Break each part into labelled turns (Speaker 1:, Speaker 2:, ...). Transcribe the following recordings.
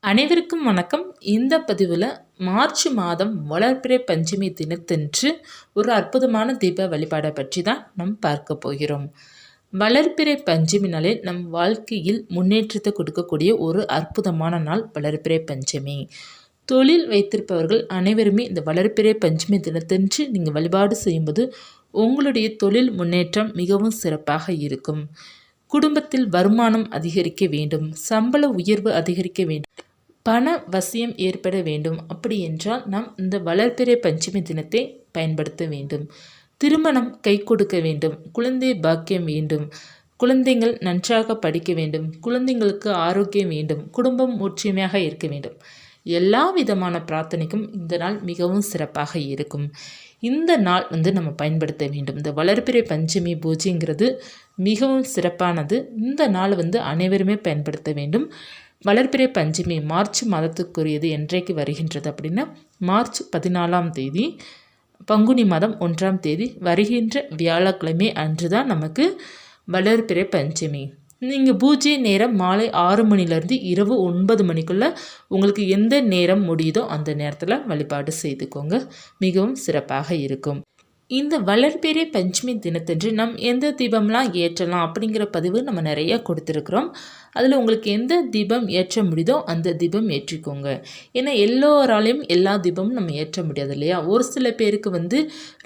Speaker 1: அனைவருக்கும் வணக்கம். இந்த பதிவில் மார்ச் மாதம் வளர்பிறை பஞ்சமி தினத்தன்று ஒரு அற்புதமான தீப வழிபாடை பற்றி தான் நாம் பார்க்க போகிறோம். வளர்பிறை பஞ்சமி நாளில் நம் வாழ்க்கையில் முன்னேற்றத்தை கொடுக்கக்கூடிய ஒரு அற்புதமான நாள் வளர்பிறை பஞ்சமி. தொழில் வைத்திருப்பவர்கள் அனைவருமே இந்த வளர்பிறை பஞ்சமி தினத்தன்று நீங்கள் வழிபாடு செய்யும்போது உங்களுடைய தொழில் முன்னேற்றம் மிகவும் சிறப்பாக இருக்கும். குடும்பத்தில் வருமானம் அதிகரிக்க வேண்டும், சம்பள உயர்வு அதிகரிக்க வேண்டும், பண வசியம் ஏற்பட வேண்டும். அப்படி என்றால் நாம் இந்த வளர்பிறை பஞ்சமி தினத்தை பயன்படுத்த வேண்டும். திருமணம் கை கொடுக்க வேண்டும், குழந்தை பாக்கியம் வேண்டும், குழந்தைகள் நன்றாக படிக்க வேண்டும், குழந்தைங்களுக்கு ஆரோக்கியம் வேண்டும், குடும்பம் ஒற்றுமையாக இருக்க வேண்டும். எல்லா விதமான பிரார்த்தனைக்கும் இந்த நாள் மிகவும் சிறப்பாக இருக்கும். இந்த நாள் நம்ம பயன்படுத்த வேண்டும். இந்த வளர்பிறை பஞ்சமி பூஜைங்கிறது மிகவும் சிறப்பானது. இந்த நாள் அனைவருமே பயன்படுத்த வேண்டும். வளர்பிறை பஞ்சமி மார்ச் மாதத்துக்குரியது என்றைக்கு வருகின்றது அப்படின்னா மார்ச் 14ஆம் தேதி பங்குனி மாதம் 1ஆம் தேதி வருகின்ற வியாழக்கிழமை அன்று தான் நமக்கு வளர்பிறை பஞ்சமி. நீங்கள் பூஜை நேரம் மாலை 6 மணிலேருந்து இரவு 9 மணிக்குள்ளே உங்களுக்கு எந்த நேரம் முடியுதோ அந்த நேரத்தில் வழிபாடு செய்துக்கோங்க. மிகவும் சிறப்பாக இருக்கும். இந்த வளர்பிறை பஞ்சமி தினத்தன்று நம் எந்த தீபம்லாம் ஏற்றலாம் அப்படிங்கிற பதிவு நம்ம நிறையா கொடுத்துருக்குறோம். அதில் உங்களுக்கு எந்த தீபம் ஏற்ற முடியுதோ அந்த தீபம் ஏற்றிக்கோங்க. ஏன்னா எல்லோராலையும் எல்லா தீபமும் நம்ம ஏற்ற முடியாது இல்லையா. ஒரு சில பேருக்கு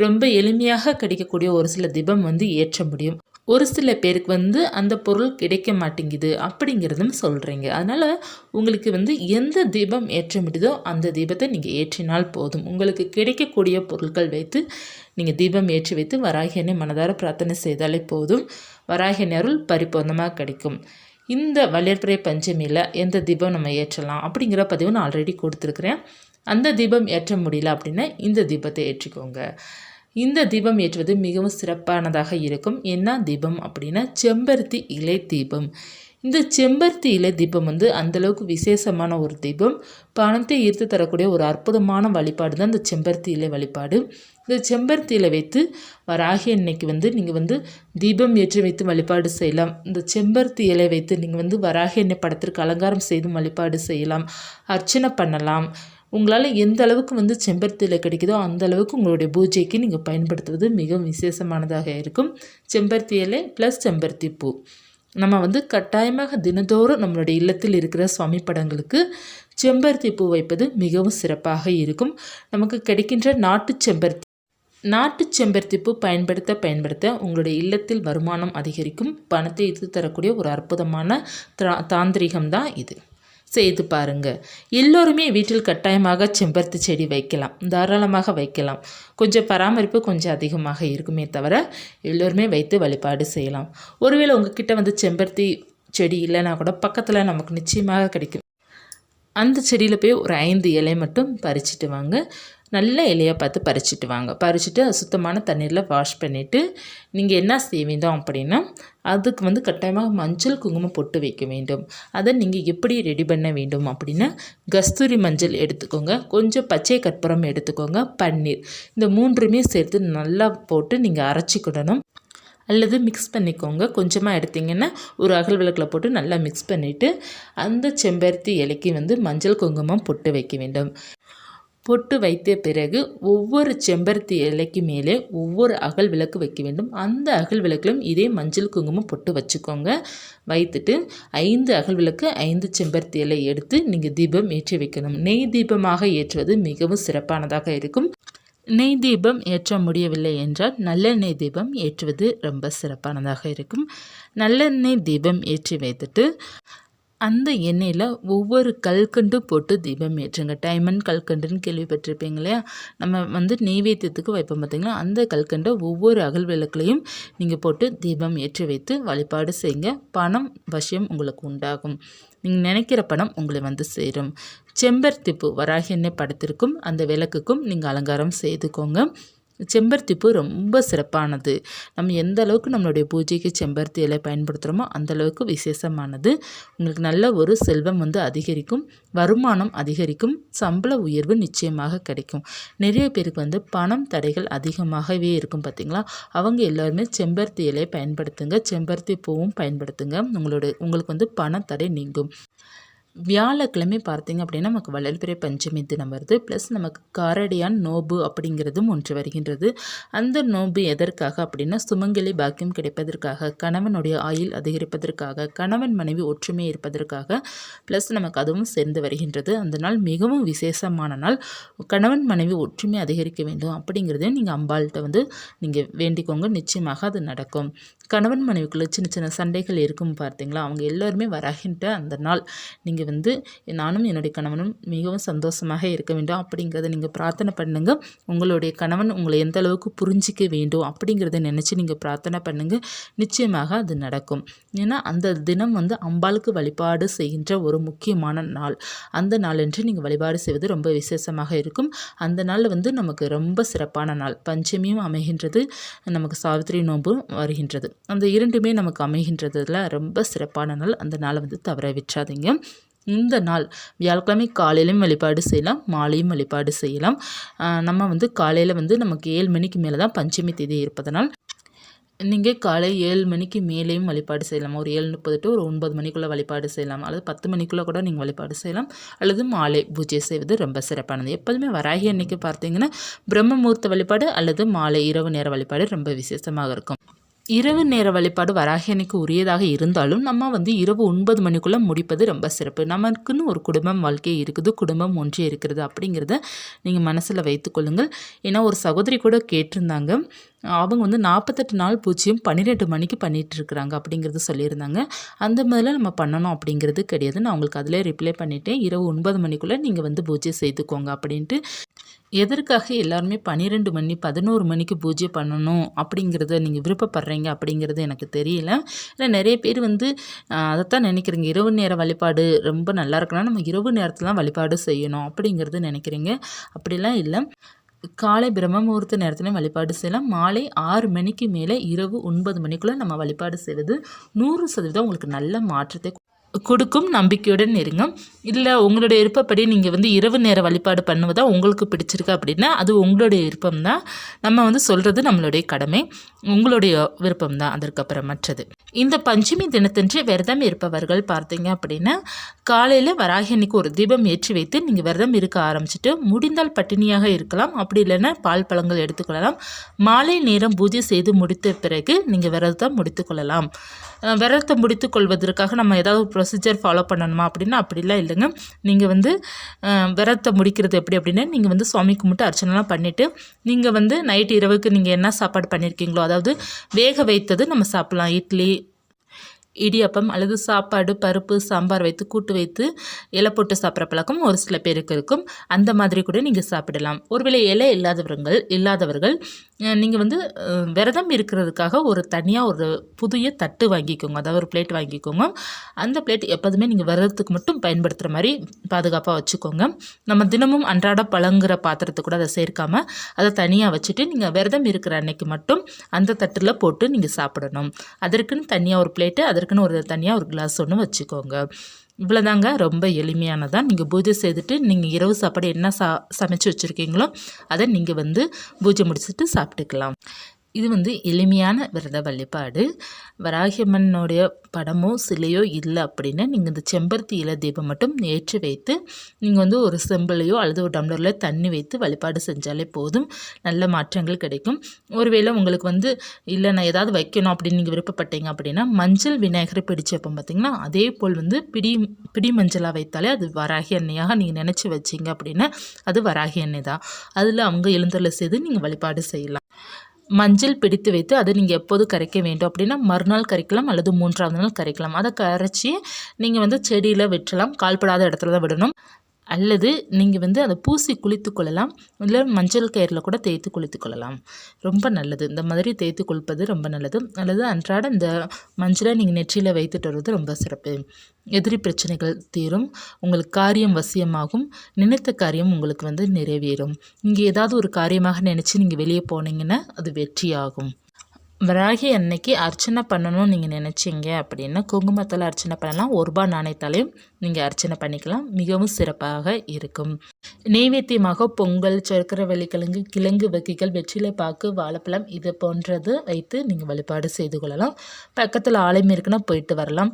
Speaker 1: ரொம்ப எளிமையாக கிடைக்கக்கூடிய ஒரு சில தீபம் ஏற்ற முடியும். ஒரு சில பேருக்கு அந்த பொருள் கிடைக்க மாட்டேங்குது அப்படிங்கிறதும் சொல்கிறீங்க. அதனால் உங்களுக்கு எந்த தீபம் ஏற்ற முடியுதோ அந்த தீபத்தை நீங்கள் ஏற்றினால் போதும். உங்களுக்கு கிடைக்கக்கூடிய பொருட்கள் வைத்து நீங்கள் தீபம் ஏற்றி வைத்து வராகியனை மனதார பிரார்த்தனை செய்தாலே போதும். வராகியன் அருள் பரிபூர்ணமாக கிடைக்கும். இந்த வளர்பிறை பஞ்சமியில் எந்த தீபம் நம்ம ஏற்றலாம் அப்படிங்கிற பதிவு நான் ஆல்ரெடி கொடுத்துருக்குறேன். அந்த தீபம் ஏற்ற முடியல அப்படின்னா இந்த தீபத்தை ஏற்றிக்கோங்க. இந்த தீபம் ஏற்றுவது மிகவும் சிறப்பானதாக இருக்கும். என்ன தீபம் அப்படின்னா செம்பருத்தி இலை தீபம். இந்த செம்பருத்தி இலை தீபம் அந்தளவுக்கு விசேஷமான ஒரு தீபம். பணத்தை ஈர்த்து தரக்கூடிய ஒரு அற்புதமான வழிபாடு தான் இந்த செம்பருத்தி இலை வழிபாடு. இந்த செம்பருத்தி இலை வைத்து வராகி அன்னைக்கு நீங்கள் தீபம் ஏற்றி வைத்து வழிபாடு செய்யலாம். இந்த செம்பருத்தி இலை வைத்து நீங்கள் வராகி எண்ணெய் படத்திற்கு அலங்காரம் செய்து வழிபாடு செய்யலாம், அர்ச்சனை பண்ணலாம். உங்களால் எந்த அளவுக்கு செம்பருத்தி இலை கிடைக்குதோ அந்த அளவுக்கு உங்களுடைய பூஜைக்கு நீங்கள் பயன்படுத்துவது மிகவும் விசேஷமானதாக இருக்கும். செம்பருத்தி இலை ப்ளஸ் செம்பருத்தி பூ நம்ம கட்டாயமாக தினந்தோறும் நம்மளுடைய இல்லத்தில் இருக்கிற சுவாமி படங்களுக்கு செம்பருத்தி பூ வைப்பது மிகவும் சிறப்பாக இருக்கும். நமக்கு கிடைக்கின்ற நாட்டு செம்பருத்தி பூ பயன்படுத்த உங்களுடைய இல்லத்தில் வருமானம் அதிகரிக்கும், பணத்தை இது தரக்கூடிய ஒரு அற்புதமான தாந்திரிகம் தான் இது. செய்து பாருங்கள். எல்லோருமே வீட்டில் கட்டாயமாக செம்பருத்தி செடி வைக்கலாம், தாராளமாக வைக்கலாம். கொஞ்சம் பராமரிப்பு கொஞ்சம் அதிகமாக இருக்குமே தவிர எல்லோருமே வைத்து வழிபாடு செய்யலாம். ஒருவேளை உங்ககிட்ட செம்பருத்தி செடி இல்லைன்னா கூட பக்கத்தில் நமக்கு நிச்சயமாக கிடைக்கும். அந்த செடியில் போய் ஒரு 5 இலை மட்டும் பறிச்சுட்டு வாங்க. நல்ல இலையாக பார்த்து பறிச்சுட்டு வாங்க. பறிச்சுட்டு சுத்தமான தண்ணீரில் வாஷ் பண்ணிவிட்டு நீங்கள் என்ன செய்ய வேண்டும் அப்படின்னா அதுக்கு கட்டாயமாக மஞ்சள் குங்குமம் பொட்டு வைக்க வேண்டும். அதை நீங்கள் எப்படி ரெடி பண்ண வேண்டும் அப்படின்னா கஸ்தூரி மஞ்சள் எடுத்துக்கோங்க, கொஞ்சம் பச்சை கற்பூரம் எடுத்துக்கோங்க, பன்னீர், இந்த 3மே சேர்த்து நல்லா போட்டு நீங்கள் அரைச்சிக்கிடணும். அல்லது மிக்ஸ் பண்ணிக்கோங்க. கொஞ்சமாக எடுத்திங்கன்னா ஒரு அகல் விளக்கில் போட்டு நல்லா மிக்ஸ் பண்ணிவிட்டு அந்த செம்பருத்தி இலைக்கு மஞ்சள் குங்குமம் பொட்டு வைக்க வேண்டும். பொட்டு வைத்த பிறகு ஒவ்வொரு செம்பருத்தி இலைக்கு மேலே ஒவ்வொரு அகல் விளக்கு வைக்க வேண்டும். அந்த அகல் விளக்கிலும் இதே மஞ்சள் குங்குமம் பொட்டு வச்சுக்கோங்க. வைத்துட்டு 5 அகல் விளக்கு 5 செம்பருத்தி இலை எடுத்து நீங்கள் தீபம் ஏற்றி வைக்கணும். நெய் தீபமாக ஏற்றுவது மிகவும் சிறப்பானதாக இருக்கும். நெய் தீபம் ஏற்ற முடியவில்லை என்றால் நல்லெண்ணெய் தீபம் ஏற்றுவது ரொம்ப சிறப்பானதாக இருக்கும். நல்லெண்ணெய் தீபம் ஏற்றி வைத்துட்டு அந்த எண்ணெயில் ஒவ்வொரு கல்கண்டு போட்டு தீபம் ஏற்றுங்க. டைமண்ட் கல்கண்டுன்னு கேள்விப்பட்டிருப்பீங்க இல்லையா. நம்ம நெய்வேத்தியத்துக்கு வைப்போம் பார்த்திங்களா, அந்த கல்கண்டை ஒவ்வொரு அகல் விளக்குலையும் நீங்கள் போட்டு தீபம் ஏற்றி வைத்து வழிபாடு செய்யுங்க. பணம் வசியம் உங்களுக்கு உண்டாகும். நீங்கள் நினைக்கிற பணம் உங்களை சேரும். செம்பருத்தி பூ வராகி எண்ணெய் படத்திற்கும் அந்த விளக்குக்கும் நீங்கள் அலங்காரம் செய்துக்கோங்க. செம்பருத்தி பூ ரொம்ப சிறப்பானது. நம்ம எந்த அளவுக்கு நம்மளுடைய பூஜைக்கு செம்பருத்தி இலை பயன்படுத்துகிறோமோ அந்தளவுக்கு விசேஷமானது. உங்களுக்கு நல்ல ஒரு செல்வம் அதிகரிக்கும், வருமானம் அதிகரிக்கும், சம்பள உயர்வு நிச்சயமாக கிடைக்கும். நிறைய பேருக்கு பணம் தடைகள் அதிகமாகவே இருக்கும் பார்த்திங்களா. அவங்க எல்லாருமே செம்பருத்தி இலையை பயன்படுத்துங்க, செம்பருத்தி பூவும் பயன்படுத்துங்க. உங்களுக்கு பண தடை நீங்கும். வியாழக்கிழமை பார்த்தீங்க அப்படின்னா நமக்கு வளர்பிறை பஞ்சமி தினம் வருது. ப்ளஸ் நமக்கு காரடியான் நோன்பு அப்படிங்கிறதும் ஒன்று வருகின்றது. அந்த நோன்பு எதற்காக அப்படின்னா சுமங்கலி பாக்கியம் கிடைப்பதற்காக, கணவனுடைய ஆயுள் அதிகரிப்பதற்காக, கணவன் மனைவி ஒற்றுமை இருப்பதற்காக, ப்ளஸ் நமக்கு அதுவும் சேர்ந்து வருகின்றது. அந்த நாள் மிகவும் விசேஷமான நாள். கணவன் மனைவி ஒற்றுமை அதிகரிக்க வேண்டும் அப்படிங்கிறதையும் நீங்கள் அம்பாள்கிட்ட நீங்கள் வேண்டிக்கோங்க. நிச்சயமாக அது நடக்கும். கணவன் மனைவிக்குள்ளே சின்ன சின்ன சண்டைகள் இருக்கும் பார்த்தீங்களா, அவங்க எல்லோருமே வராகின்ற அந்த நாள் நீங்கள் நானும் என்னுடைய கணவனும் மிகவும் சந்தோஷமாக இருக்க வேண்டும் அப்படிங்கிறத நீங்கள் பிரார்த்தனை பண்ணுங்க. உங்களுடைய கணவன் உங்களை எந்த அளவுக்கு புரிஞ்சிக்க வேண்டும் அப்படிங்கிறத நினச்சி நீங்கள் பிரார்த்தனை பண்ணுங்க. நிச்சயமாக அது நடக்கும். ஏன்னா அந்த தினம் அம்பாளுக்கு வழிபாடு செய்கின்ற ஒரு முக்கியமான நாள். அந்த நாளன்று நீங்கள் வழிபாடு செய்வது ரொம்ப விசேஷமாக இருக்கும். அந்த நாள் நமக்கு ரொம்ப சிறப்பான நாள். பஞ்சமியும் அமைகின்றது, நமக்கு சாவித்திரி நோன்பும் வருகின்றது. அந்த இரண்டுமே நமக்கு அமைகின்றதுல ரொம்ப சிறப்பான நாள். அந்த நாளை தவற விட்டுறாதீங்க. இந்த நாள் வியாழக்கிழமை காலையிலையும் வழிபாடு செய்யலாம், மாலையும் வழிபாடு செய்யலாம். நம்ம காலையில் நமக்கு 7 மணிக்கு மேலே தான் பஞ்சமி தேதி இருப்பதனால் நீங்கள் காலை 7 மணிக்கு மேலேயும் வழிபாடு செய்யலாம். ஒரு 7:30 to ஒரு 9 மணிக்குள்ளே வழிபாடு செய்யலாம், அல்லது 10 மணிக்குள்ளே கூட நீங்கள் வழிபாடு செய்யலாம், அல்லது மாலை பூஜை செய்வது ரொம்ப சிறப்பானது. எப்போதுமே வராகி அன்னைக்கு பார்த்தீங்கன்னா பிரம்ம முகூர்த்த வழிபாடு அல்லது மாலை இரவு நேர வழிபாடு ரொம்ப விசேஷமாக இருக்கும். இரவு நேர வழிபாடு வராகி அன்னைக்கு உரியதாக இருந்தாலும் நம்ம இரவு 9 மணிக்குள்ளே முடிப்பது ரொம்ப சிறப்பு. நமக்குன்னு ஒரு குடும்பம் வாழ்க்கை இருக்குது, குடும்பம் ஒன்றே இருக்கிறது அப்படிங்கிறத நீங்கள் மனசில் வைத்துக்கொள்ளுங்கள். ஏன்னா ஒரு சகோதரி கூட கேட்டிருந்தாங்க, அவங்க 48 நாள் பூஜ்ஜியம் 12 மணிக்கு பண்ணிகிட்டு இருக்கிறாங்க அப்படிங்கிறது சொல்லியிருந்தாங்க. அந்த மாதிரிலாம் நம்ம பண்ணணும் அப்படிங்கிறது கிடையாது. நான் உங்களுக்கு அதிலே ரிப்ளை பண்ணிவிட்டேன். இரவு 9 மணிக்குள்ளே நீங்கள் பூஜை செய்துக்கோங்க அப்படின்ட்டு. எதற்காக எல்லாருமே 12 மணி 11 மணிக்கு பூஜை பண்ணணும் அப்படிங்கிறத நீங்கள் விருப்பப்படுறீங்க அப்படிங்கிறது எனக்கு தெரியல. ஏன்னா நிறைய பேர் அதைத்தான் நினைக்கிறீங்க, இரவு நேர வழிபாடு ரொம்ப நல்லா இருக்குன்னா நம்ம இரவு நேரத்தில் தான் வழிபாடு செய்யணும் அப்படிங்கிறது நினைக்கிறீங்க. அப்படிலாம் இல்லை. காலை பிரம்ம முகூர்த்த நேரத்துலையும் வழிபாடு செய்யலாம். மாலை 6 மணிக்கு மேலே இரவு 9 மணிக்குள்ளே நம்ம வழிபாடு செய்வது 100% உங்களுக்கு நல்ல மாற்றத்தை கொடுக்கும். நம்பிக்கையுடன் இருங்க. இல்லை உங்களுடைய விருப்பப்படி நீங்கள் இரவு நேர வழிபாடு பண்ணுவதா உங்களுக்கு பிடிச்சிருக்கு அப்படின்னா அது உங்களுடைய விருப்பம் தான். நம்ம சொல்கிறது நம்மளுடைய கடமை, உங்களுடைய விருப்பம் தான் அதற்கப்புறம் மற்றது. இந்த பஞ்சமி தினத்தன்று விரதம் இருப்பவர்கள் பார்த்தீங்க அப்படின்னா காலையில் வராகி அன்னைக்கு ஒரு தீபம் ஏற்றி வைத்து நீங்கள் விரதம் இருக்க ஆரம்பிச்சுட்டு முடிந்தால் பட்டினியாக இருக்கலாம், அப்படி இல்லைன்னா பால் பழங்கள் எடுத்துக்கொள்ளலாம். மாலை நேரம் பூஜை செய்து முடித்த பிறகு நீங்கள் விரதத்தை முடித்துக்கொள்ளலாம். விரதத்தை முடித்து கொள்வதற்காக நம்ம ஏதாவது ப்ரொசீஜர் ஃபாலோ பண்ணணுமா அப்படின்னா அப்படிலாம் இல்லைங்க. நீங்கள் விரதத்தை முடிக்கிறது எப்படி அப்படின்னா நீங்கள் சுவாமி கும்பிட்டு அர்ச்சனைலாம் பண்ணிவிட்டு நீங்கள் நைட்டு இரவுக்கு நீங்கள் என்ன சாப்பாடு பண்ணியிருக்கீங்களோ, அதாவது வேக வைத்தது நம்ம சாப்பிட்லாம். இட்லி, இடியாப்பம் அல்லது சாப்பாடு, பருப்பு, சாம்பார் வைத்து கூட்டு வைத்து இலை போட்டு சாப்பிட்ற பழக்கம் ஒரு சில பேருக்கு இருக்கும். அந்த மாதிரி கூட நீங்கள் சாப்பிடலாம். ஒருவேளை இலை இல்லாதவர்கள் நீங்கள் விரதம் இருக்கிறதுக்காக ஒரு தனியாக ஒரு புதிய தட்டு வாங்கிக்கோங்க, அதாவது ஒரு பிளேட் வாங்கிக்கோங்க. அந்த பிளேட் எப்போதுமே நீங்கள் விரதத்துக்கு மட்டும் பயன்படுத்துகிற மாதிரி பாதுகாப்பாக வச்சுக்கோங்க. நம்ம தினமும் அன்றாட பழங்குற பாத்திரத்தை கூட அதை சேர்க்காமல் அதை தனியாக வச்சுட்டு நீங்கள் விரதம் இருக்கிற அன்னைக்கு மட்டும் அந்த தட்டில் போட்டு நீங்கள் சாப்பிடணும். அதற்குன்னு தனியாக ஒரு பிளேட்டு, அதற்குன்னு ஒரு தனியாக ஒரு கிளாஸ் ஒன்று வச்சுக்கோங்க. இவ்வளோதாங்க, ரொம்ப எளிமையானதான். நீங்கள் பூஜை செய்துட்டு நீங்கள் இரவு சாப்பாடு என்ன சமைச்சு வச்சுருக்கீங்களோ அதை நீங்கள் பூஜை முடிச்சுட்டு சாப்பிட்டுக்கலாம். இது எளிமையான விரத வழிபாடு. வராகியம்மனுடைய படமோ சிலையோ இல்லை அப்படின்னா நீங்கள் இந்த செம்பருத்தி இலை தீபம் மட்டும் ஏற்றி வைத்து நீங்கள் ஒரு செம்பிலையோ அல்லது ஒரு டம்ளரில் தண்ணி வைத்து வழிபாடு செஞ்சாலே போதும், நல்ல மாற்றங்கள் கிடைக்கும். ஒருவேளை உங்களுக்கு இல்லை நான் ஏதாவது வைக்கணும் அப்படின்னு நீங்கள் விருப்பப்பட்டீங்க அப்படின்னா மஞ்சள் விநாயகரை பிடிச்சி வைப்போம் பார்த்தீங்கன்னா, அதே போல் பிடி மஞ்சளாக வைத்தாலே அது வராகி எண்ணெயாக நீங்கள் நினச்சி வச்சிங்க அப்படின்னா அது வராகி எண்ணெய் தான். அதில் அவங்க எழுந்தருளை செய்து நீங்கள் வழிபாடு செய்யலாம். மஞ்சள் பிடித்து வைத்து அதை நீங்கள் எப்போது கரைக்க வேண்டும் அப்படின்னா மறுநாள் கரைக்கலாம் அல்லது 3ஆவது நாள் கரைக்கலாம். அதை கரைச்சி நீங்கள் செடியில் விட்டுறலாம், கால்படாத இடத்துல தான் விடணும். அல்லது நீங்கள் அதை பூசி குளித்து கொள்ளலாம், இல்லை மஞ்சள் கயிறில் கூட தேய்த்து குளித்து கொள்ளலாம். ரொம்ப நல்லது. இந்த மாதிரி தேய்த்து குளிப்பது ரொம்ப நல்லது. அல்லது அன்றாட இந்த மஞ்சளை நீங்கள் நெற்றியில் வைத்துட்டு வருவது ரொம்ப சிறப்பு. எதிரி பிரச்சனைகள் தீரும், உங்களுக்கு காரியம் வசியமாகும், நினைத்த காரியம் உங்களுக்கு நிறைவேறும். நீங்கள் ஏதாவது ஒரு காரியமாக நினச்சி நீங்கள் வெளியே போனீங்கன்னா அது வெற்றியாகும். வராகி அன்னைக்கு அர்ச்சனை பண்ணணும்னு நீங்கள் நினச்சிங்க அப்படின்னா குங்குமத்தால் அர்ச்சனை பண்ணலாம், 1 ரூபாய் நாணயத்தாலையும் நீங்கள் அர்ச்சனை பண்ணிக்கலாம். மிகவும் சிறப்பாக இருக்கும். நெய்வேத்தியமாக பொங்கல், சர்க்கரை வள்ளிக்கிழங்கு, கிழங்கு வகைகள், வெற்றிலை பாக்கு, வாழைப்பழம் இது போன்றது வைத்து நீங்கள் வழிபாடு செய்து கொள்ளலாம். பக்கத்தில் ஆலயம் இருக்குன்னா போயிட்டு வரலாம்.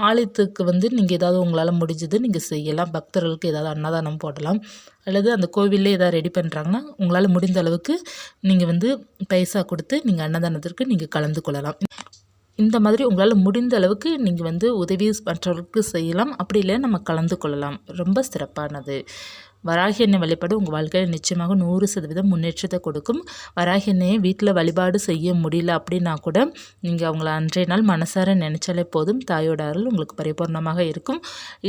Speaker 1: ஆலயத்துக்கு வந்து நீங்கள் ஏதாவது உங்களால் முடிஞ்சது நீங்கள் செய்யலாம். பக்தர்களுக்கு ஏதாவது அன்னதானம் போடலாம். அல்லது அந்த கோவில்லே ஏதாவது ரெடி பண்ணுறாங்கன்னா உங்களால் முடிந்த அளவுக்கு நீங்கள் வந்து பைசா கொடுத்து நீங்கள் அன்னதானத்திற்கு நீங்கள் கலந்து கொள்ளலாம். இந்த மாதிரி உங்களால் முடிந்த அளவுக்கு நீங்கள் வந்து உதவி மற்றவர்களுக்கு செய்யலாம். அப்படி இல்லை நம்ம கலந்து கொள்ளலாம். ரொம்ப சிறப்பானது. வராகி அன்னை வழிபாடு உங்கள் வாழ்க்கையில் நிச்சயமாக 100% முன்னேற்றத்தை கொடுக்கும். வராகி அன்னையை வீட்டில் வழிபாடு செய்ய முடியல அப்படின்னா கூட நீங்கள் அவங்கள அன்றைய நாள் மனசார நினச்சாலே போதும். தாயோட அருள் உங்களுக்கு பரிபூர்ணமாக இருக்கும்.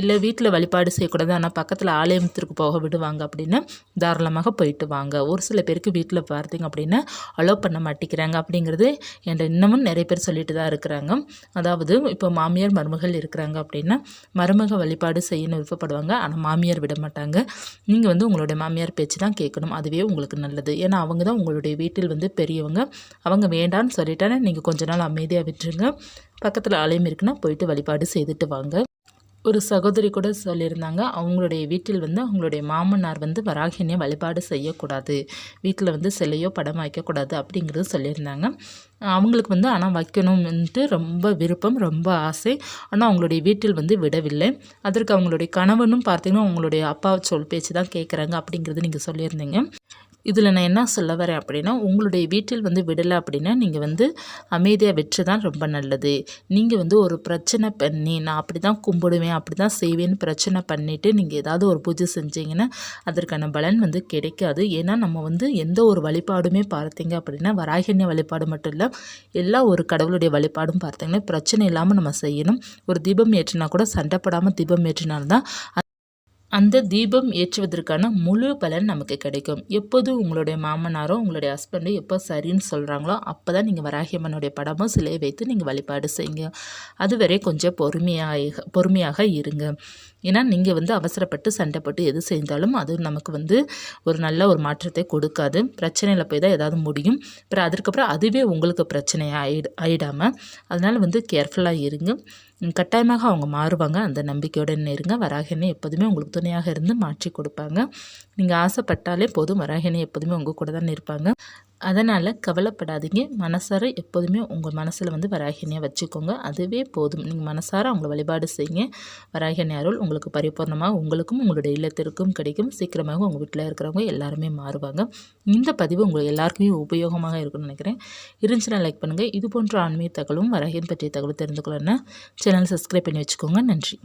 Speaker 1: இல்லை வீட்டில் வழிபாடு செய்யக்கூடாது ஆனால் பக்கத்தில் ஆலயத்திற்கு போக விடுவாங்க அப்படின்னா தாராளமாக போயிட்டு வாங்க. ஒரு சில பேருக்கு வீட்டில் பார்த்தீங்க அப்படின்னா அலோவ் பண்ண மாட்டேங்கிறாங்க அப்படிங்கிறது என்கிட்ட இன்னமும் நிறைய பேர் சொல்லிட்டு தான் இருக்கிறாங்க. அதாவது இப்போ மாமியார் மருமகள் இருக்கிறாங்க அப்படின்னா மருமக வழிபாடு செய்யணும்னு விருப்பப்படுவாங்க. ஆனால் மாமியார் விட மாட்டாங்க. நீங்கள் வந்து உங்களுடைய மாமியார் பேச்சு தான் கேட்கணும். அதுவே உங்களுக்கு நல்லது. ஏன்னா அவங்க தான் உங்களுடைய வீட்டில் வந்து பெரியவங்க. அவங்க வேண்டான்னு சொல்லிட்டானே நீங்கள் கொஞ்ச நாள் அமைதியாக விட்டுருங்க. பக்கத்தில் ஆலயம் இருக்குன்னா போயிட்டு வழிபாடு செய்துட்டு வாங்க. ஒரு சகோதரி கூட சொல்லியிருந்தாங்க, அவங்களுடைய வீட்டில் வந்து அவங்களுடைய மாமனார் வந்து வராகி அன்னையை வழிபாடு செய்யக்கூடாது, வீட்டில் வந்து சிலையோ படம் வைக்கக்கூடாது அப்படிங்கிறது சொல்லியிருந்தாங்க. அவங்களுக்கு வந்து ஆனால் வைக்கணும்ன்ட்டு ரொம்ப விருப்பம், ரொம்ப ஆசை. ஆனால் அவங்களுடைய வீட்டில் வந்து விடவில்லை. அதற்கு அவங்களுடைய கணவனும் பார்த்தீங்கன்னா அவங்களுடைய அப்பா சொல் பேச்சு தான் கேட்குறாங்க அப்படிங்கிறது நீங்கள் சொல்லியிருந்தீங்க. இதில் நான் என்ன சொல்ல வரேன் அப்படின்னா, உங்களுடைய வீட்டில் வந்து விடலை அப்படின்னா நீங்கள் வந்து அமைதியாக விட்டு தான் ரொம்ப நல்லது. நீங்கள் வந்து ஒரு பிரச்சனை பண்ணி நான் அப்படி தான் கும்பிடுவேன் அப்படி தான் செய்வேன்னு பிரச்சனை பண்ணிவிட்டு நீங்கள் ஏதாவது ஒரு பூஜை செஞ்சீங்கன்னா அதற்கான பலன் வந்து கிடைக்காது. ஏன்னா நம்ம வந்து எந்த ஒரு வழிபாடுமே பார்த்தீங்க அப்படின்னா வராகி அன்னை வழிபாடு மட்டும் இல்லை, எல்லா ஒரு கடவுளுடைய வழிபாடும் பார்த்தீங்கன்னா பிரச்சனை இல்லாமல் நம்ம செய்யணும். ஒரு தீபம் ஏற்றினா கூட சண்டைப்படாமல் தீபம் ஏற்றினால்தான் அந்த தீபம் ஏற்றுவதற்கான முழு பலன் நமக்கு கிடைக்கும். எப்போதும் உங்களுடைய மாமனாரோ உங்களுடைய ஹஸ்பண்டும் எப்போ சரின்னு சொல்கிறாங்களோ அப்போ தான் நீங்கள் வராகி அம்மனுடைய படமோ சிலையை வைத்து நீங்கள் வழிபாடு செய்யுங்க. அதுவரை கொஞ்சம் பொறுமையாக இருங்க. ஏன்னா நீங்கள் வந்து அவசரப்பட்டு சண்டைப்பட்டு எது செஞ்சாலும் அது நமக்கு வந்து ஒரு நல்ல ஒரு மாற்றத்தை கொடுக்காது. பிரச்சனையில் போய் தான் ஏதாவது முடியும். அப்புறம் அதுக்கப்புறம் அதுவே உங்களுக்கு பிரச்சனையாக ஆயிடாமல் அதனால் வந்து கேர்ஃபுல்லாக இருங்க. கட்டாயமாக அவங்க மாறுவாங்க. அந்த நம்பிக்கையுடன் இருங்க. வராகி அன்னை எப்போதுமே உங்களுக்கு துணையாக இருந்து மாற்றி கொடுப்பாங்க. நீங்கள் ஆசைப்பட்டாலே போதும், வராகி அன்னை எப்போதுமே உங்கள் கூட தான் இருப்பாங்க. அதனால் கவலைப்படாதீங்க. மனசார எப்போதுமே உங்கள் மனசில் வந்து வராகி அன்னையை வச்சுக்கோங்க. அதுவே போதும். நீங்கள் மனசார அவங்கள வழிபாடு செய்யுங்க. வராகி அன்னை அருள் உங்களுக்கு பரிபூர்ணமாக உங்களுக்கும் உங்களுடைய இல்லத்திற்கும் கிடைக்கும். சீக்கிரமாக உங்கள் வீட்டில் இருக்கிறவங்க எல்லாருமே மாறுவாங்க. இந்த பதிவு உங்களுக்கு எல்லாருக்குமே உபயோகமாக இருக்கும்னு நினைக்கிறேன். இருந்துச்சுன்னா லைக் பண்ணுங்கள். இது போன்ற ஆன்மீக தகவலும் வராகியின் பற்றிய தகவல் தெரிந்து கொள்ளணும்னா சேனல் சப்ஸ்கிரைப் பண்ணி வச்சுக்கோங்க. நன்றி.